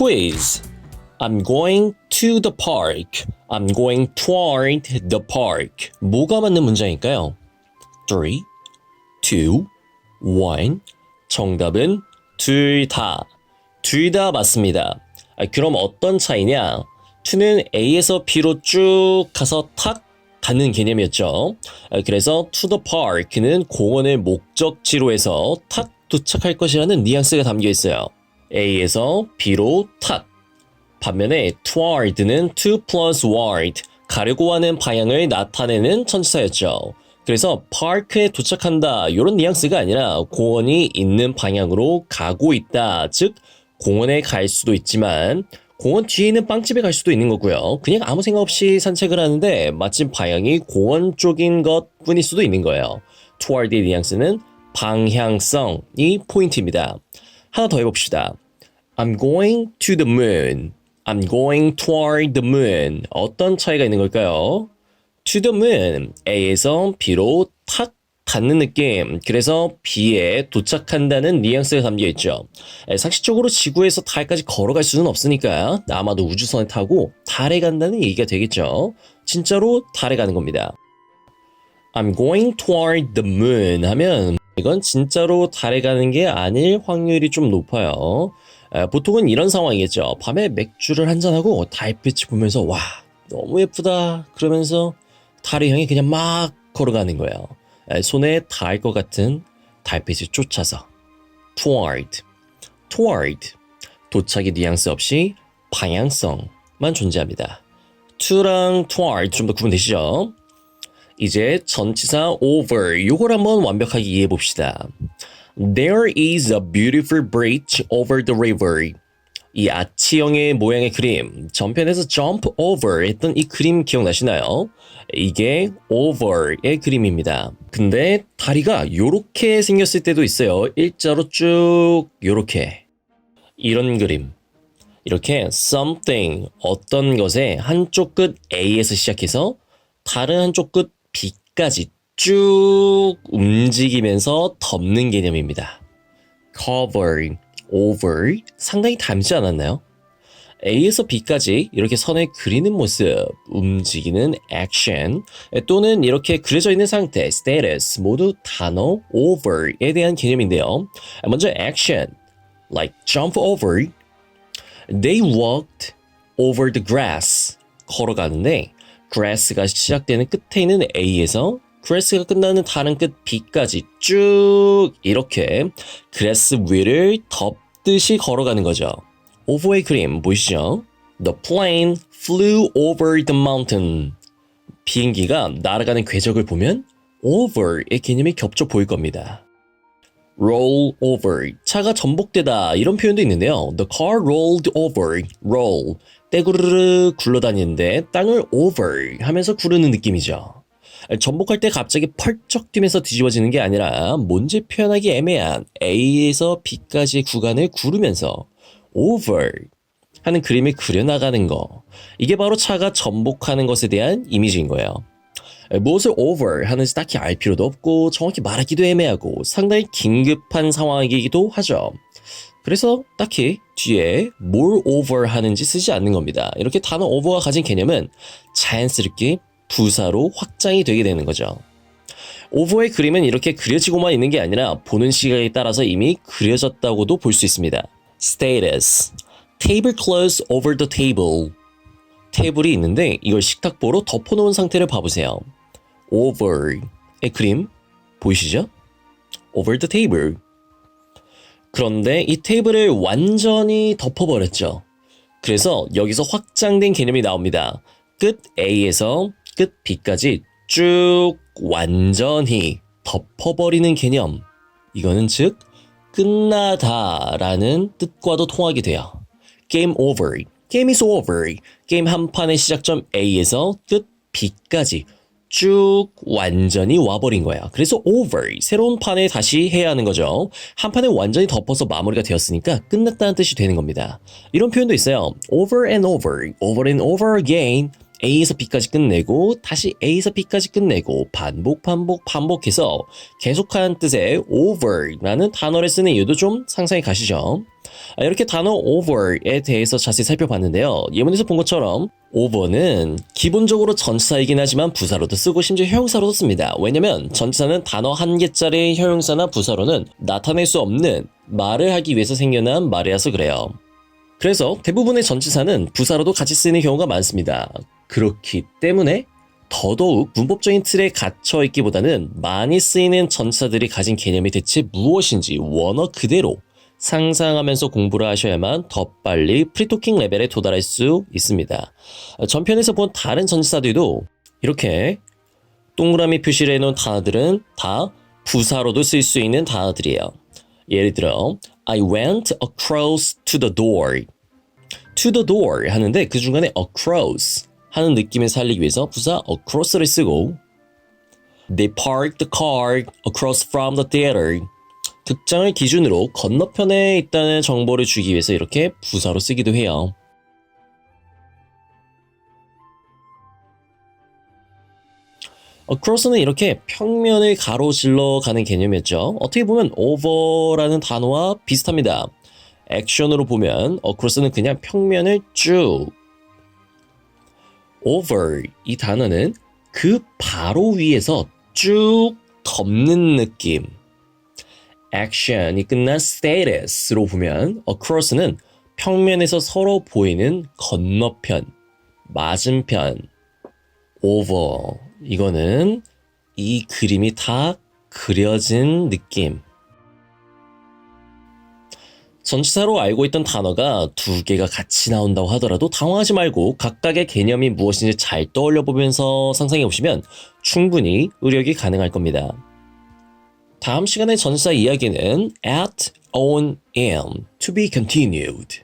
quiz. I'm going to the park. I'm going toward the park. 뭐가 맞는 문장일까요? 3, 2, 1. 정답은 둘 다. 둘 다 맞습니다. 그럼 어떤 차이냐? to는 A에서 B로 쭉 가서 탁 닿는 개념이었죠. 그래서 to the park는 공원을 목적지로 해서 탁 도착할 것이라는 뉘앙스가 담겨 있어요. A에서 B로 탁. 반면에 toward는 to plus ward, 가려고 하는 방향을 나타내는 전치사였죠. 그래서 park에 도착한다 이런 뉘앙스가 아니라 공원이 있는 방향으로 가고 있다. 즉 공원에 갈 수도 있지만 공원 뒤에 있는 빵집에 갈 수도 있는 거고요. 그냥 아무 생각 없이 산책을 하는데 마침 방향이 공원 쪽인 것뿐일 수도 있는 거예요. toward의 뉘앙스는 방향성이 포인트입니다. 하나 더 해봅시다. I'm going to the moon. I'm going toward the moon. 어떤 차이가 있는 걸까요? to the moon, A에서 B로 탁 닿는 느낌. 그래서 B에 도착한다는 뉘앙스가 담겨있죠. 상식적으로 지구에서 달까지 걸어갈 수는 없으니까 아마도 우주선을 타고 달에 간다는 얘기가 되겠죠. 진짜로 달에 가는 겁니다. I'm going toward the moon 하면 이건 진짜로 달에 가는 게 아닐 확률이 좀 높아요. 보통은 이런 상황이겠죠. 밤에 맥주를 한잔하고 달빛을 보면서 와 너무 예쁘다 그러면서 달을 향해 그냥 막 걸어가는 거예요. 손에 닿을 것 같은 달빛을 쫓아서 toward 도착의 뉘앙스 없이 방향성만 존재합니다. to랑 toward 좀 더 구분되시죠? 이제 전치사 over 요걸 한번 완벽하게 이해해 봅시다. There is a beautiful bridge over the river. 이 아치형의 모양의 그림, 전편에서 jump over 했던 이 그림 기억나시나요? 이게 over의 그림입니다. 근데 다리가 요렇게 생겼을 때도 있어요. 일자로 쭉 요렇게. 이런 그림. 이렇게 something, 어떤 것의 한쪽 끝 A에서 시작해서 다른 한쪽 끝 B까지 쭉 움직이면서 덮는 개념입니다. cover, over 상당히 닮지 않았나요? A에서 B까지 이렇게 선을 그리는 모습, 움직이는 action 또는 이렇게 그려져 있는 상태, status 모두 단어 over에 대한 개념인데요. 먼저 action, like jump over. They walked over the grass. 걸어가는데 grass가 시작되는 끝에 있는 A에서 grass가 끝나는 다른 끝 B까지 쭉 이렇게 grass 위를 덮듯이 걸어가는 거죠. over의 그림 보이시죠? The plane flew over the mountain. 비행기가 날아가는 궤적을 보면 over의 개념이 겹쳐 보일 겁니다. roll over, 차가 전복되다 이런 표현도 있는데요. The car rolled over, roll, 떼구르르 굴러다니는데 땅을 over 하면서 구르는 느낌이죠. 전복할 때 갑자기 펄쩍 뛰면서 뒤집어지는 게 아니라 뭔지 표현하기 애매한 A에서 B까지의 구간을 구르면서 over 하는 그림을 그려나가는 거. 이게 바로 차가 전복하는 것에 대한 이미지인 거예요. 무엇을 over 하는지 딱히 알 필요도 없고 정확히 말하기도 애매하고 상당히 긴급한 상황이기도 하죠. 그래서 딱히 뒤에 뭘 over 하는지 쓰지 않는 겁니다. 이렇게 단어 over가 가진 개념은 자연스럽게 부사로 확장이 되게 되는 거죠. over의 그림은 이렇게 그려지고만 있는 게 아니라 보는 시각에 따라서 이미 그려졌다고도 볼 수 있습니다. status, table cloth over the table. 테이블이 있는데 이걸 식탁보로 덮어놓은 상태를 봐보세요. over의 그림 보이시죠? over the table. 그런데 이 테이블을 완전히 덮어버렸죠. 그래서 여기서 확장된 개념이 나옵니다. 끝 A에서 끝 B까지 쭉 완전히 덮어버리는 개념. 이거는 즉 끝나다라는 뜻과도 통하게 돼요. game over, game is over. 게임 한 판의 시작점 A에서 끝 B까지 쭉 완전히 와버린 거야. 그래서 over, 새로운 판에 다시 해야 하는 거죠. 한 판에 완전히 덮어서 마무리가 되었으니까 끝났다는 뜻이 되는 겁니다. 이런 표현도 있어요. over and over, over and over again. A에서 B까지 끝내고 다시 A에서 B까지 끝내고 반복해서 계속하는 뜻의 over라는 단어를 쓰는 이유도 좀 상상이 가시죠. 이렇게 단어 over에 대해서 자세히 살펴봤는데요. 예문에서 본 것처럼 over는 기본적으로 전치사이긴 하지만 부사로도 쓰고 심지어 형용사로도 씁니다. 왜냐면 전치사는 단어 한 개짜리 형용사나 부사로는 나타낼 수 없는 말을 하기 위해서 생겨난 말이라서 그래요. 그래서 대부분의 전치사는 부사로도 같이 쓰이는 경우가 많습니다. 그렇기 때문에 더더욱 문법적인 틀에 갇혀 있기보다는 많이 쓰이는 전치사들이 가진 개념이 대체 무엇인지 원어 그대로 상상하면서 공부를 하셔야만 더 빨리 프리토킹 레벨에 도달할 수 있습니다. 전편에서 본 다른 전치사들도 이렇게 동그라미 표시를 해놓은 단어들은 다 부사로도 쓸 수 있는 단어들이에요. 예를 들어 I went across to the door. to the door 하는데 그 중간에 across 하는 느낌을 살리기 위해서 부사 across를 쓰고 They parked the car across from the theater. 극장을 기준으로 건너편에 있다는 정보를 주기 위해서 이렇게 부사로 쓰기도 해요. across는 이렇게 평면을 가로질러 가는 개념이었죠. 어떻게 보면 over라는 단어와 비슷합니다. 액션으로 보면 across는 그냥 평면을 쭉 over 이 단어는 그 바로 위에서 쭉 덮는 느낌. action이 끝난 status로 보면 across는 평면에서 서로 보이는 건너편, 맞은편, over 이거는 이 그림이 다 그려진 느낌. 전치사로 알고 있던 단어가 두 개가 같이 나온다고 하더라도 당황하지 말고 각각의 개념이 무엇인지 잘 떠올려 보면서 상상해 보시면 충분히 의력이 가능할 겁니다. 다음 시간의 전치사 이야기는 at, on, am, to be continued.